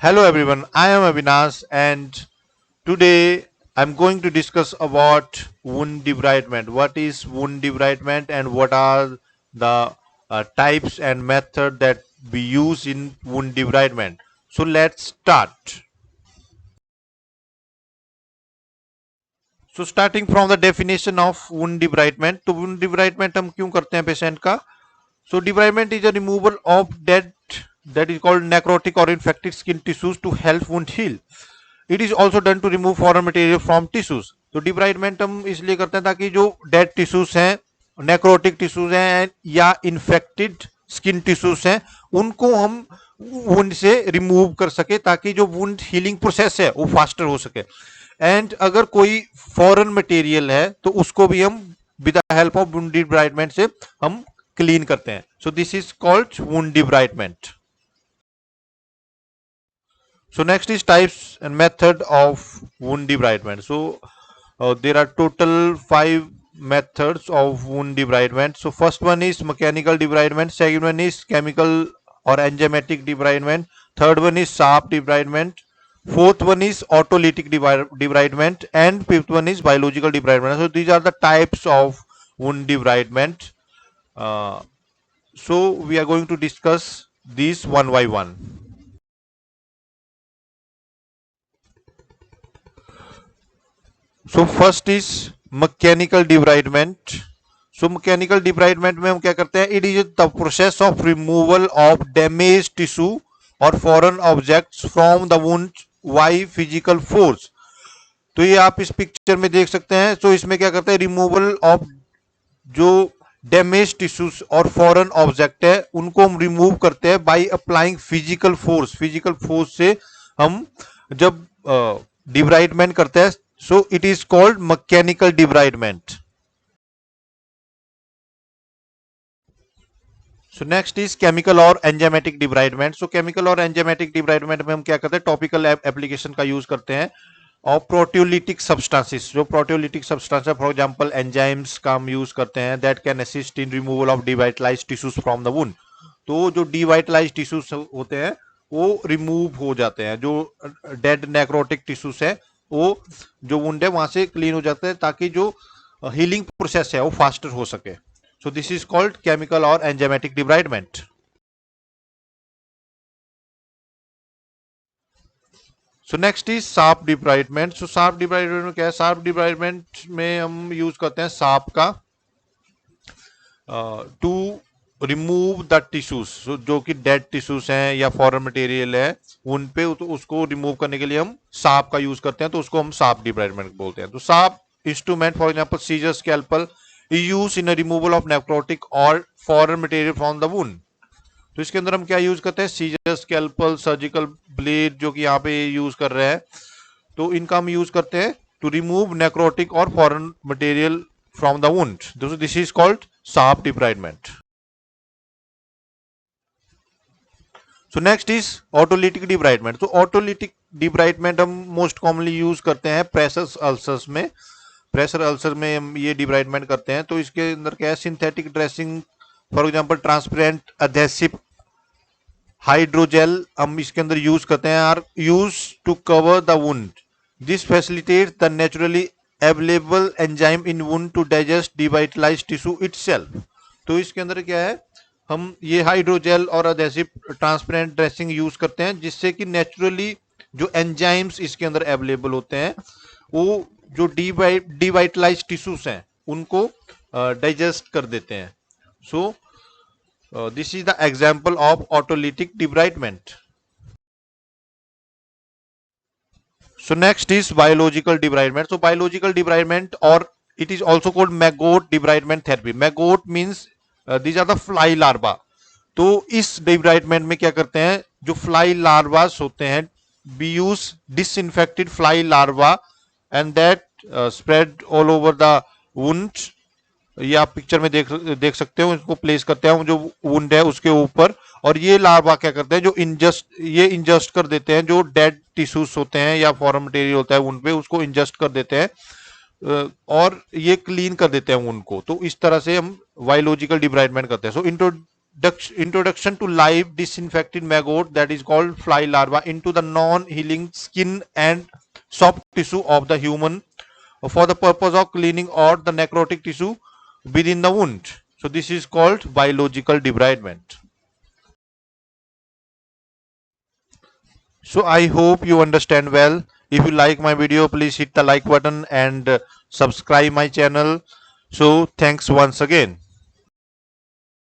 Hello everyone, I am Avinash and today I'm going to discuss about wound debridement. What is wound debridement and what are the types and method that we use in wound debridement. So let's start. So starting from the definition of wound debridement, तो wound debridement हम क्यों करते हैं patient का? So debridement is a removal of dead that is called necrotic or infected skin tissues to help wound heal. It is also done to remove foreign material from tissues. तो debridement हम इसलिए करते हैं ताकि जो dead tissues हैं, necrotic tissues हैं या इन्फेक्टेड स्किन टिश्यूज हैं, उनको हम वुंड से रिमूव कर सके ताकि जो वुंड हीलिंग प्रोसेस है वो फास्टर हो सके। एंड अगर कोई फॉरेन मटेरियल है तो उसको भी हम with the help of wound debridement से हम क्लीन करते हैं। So this is called wound debridement. So next is types and method of wound debridement. So there are total 5 methods of wound debridement. So first one is mechanical debridement, second one is chemical or enzymatic debridement, third one is sharp debridement, fourth one is autolytic debridement, and fifth one is biological debridement. So these are the types of wound debridement. So we are going to discuss these one by one. So first is mechanical debridement. So mechanical debridement में हम क्या करते हैं? It is the process of removal of damage tissue और foreign objects from the wound by physical force. तो ये आप इस पिक्चर में देख सकते हैं। तो इसमें क्या करते हैं? रिमूवल ऑफ जो डैमेज टिश्यूज और फॉरेन ऑब्जेक्ट है उनको हम रिमूव करते हैं by applying physical force. Physical force से हम जब डिब्राइडमेंट करते हैं, so it is called mechanical debridement. So next is chemical और enzymatic debridement. So chemical और enzymatic debridement में हम क्या करते हैं? टॉपिकल एप्लीकेशन का यूज करते हैं और प्रोटियोलिटिक सब्सटेंसेस, जो प्रोटियोलिटिक सब्सटेंस है, फॉर एग्जांपल एंजाइम्स का हम यूज करते हैं that can assist in removal of devitalised tissues from the wound. तो जो डिवाइटलाइज्ड टिश्यूज होते हैं वो रिमूव हो जाते हैं। जो डेड नेक्रोटिक टिश्यूज है वो जो वुंड है वहां से क्लीन हो जाता है ताकि जो हीलिंग प्रोसेस है वो फास्टर हो सके। So this is called chemical और enzymatic debridement. So next is sharp debridement. So sharp debridement में क्या है? शार्प डिब्राइडमेंट में हम यूज करते हैं शार्प का टू रिमूव द टिश्यूज। जो कि डेड टिश्यूज हैं या फॉरेन मटेरियल है उन पे, तो उसको रिमूव करने के लिए हम शार्प का यूज करते हैं। तो उसको हम शार्प डिब्राइडमेंट बोलते हैं। तो sharp instrument for example scissor scalpel is use in removal of necrotic और foreign material from the wound. तो इसके अंदर हम क्या यूज करते हैं? सीजर स्कैल्पल, सर्जिकल ब्लेड जो कि यहाँ पे यूज कर रहे हैं, तो इनका हम यूज करते हैं टू रिमूव नेक्रोटिक और foreign material from the wound. This is called sharp debridement. So next is autolytic debridement. तो ऑटोलिटिक डिब्राइडमेंट हम मोस्ट कॉमनली यूज करते हैं प्रेशर अल्सर्स में। प्रेशर अल्सर में हम ये डिब्राइडमेंट करते हैं। तो इसके अंदर क्या है? Synthetic dressing, for example transparent adhesive hydrogel हम इसके अंदर यूज करते हैं, are use to cover the wound. This facilitate the naturally available enzyme in wound to digest devitalised tissue itself. तो इसके अंदर क्या है? हम ये हाइड्रोजेल और एडहेसिव ट्रांसपेरेंट ड्रेसिंग यूज करते हैं जिससे कि नेचुरली जो एंजाइम्स इसके अंदर अवेलेबल होते हैं वो जो डिवाइटलाइज्ड टिश्यूज हैं उनको डाइजेस्ट कर देते हैं। So this is the example of autolytic debridement. So next is biological debridement. So biological debridement और it is also called maggot debridement therapy. Maggot means these are the fly larva. तो इस debridement में क्या करते हैं? जो fly larvas होते हैं, we use disinfected fly larva and that spread all over the wound. ये आप पिक्चर में देख सकते हो। इसको प्लेस करते हैं जो वुंड है उसके ऊपर, और ये लार्वा क्या करते हैं? जो इंजस्ट कर देते हैं जो डेड टिश्यूज होते हैं या फॉरेन मटेरियल होता है वुंड पे, उसको इंजस्ट कर देते हैं और ये क्लीन कर देते हैं उनको। तो इस तरह से हम बायोलॉजिकल डिब्राइडमेंट करते हैं। सो introduction to live disinfected maggot, that is called fly larva, into the non-healing skin and soft tissue of the human for the purpose of cleaning out the necrotic tissue within the wound. So this is called biological debridement. So I hope you understand well. If you like my video, please hit the like button and subscribe my channel. So thanks once again.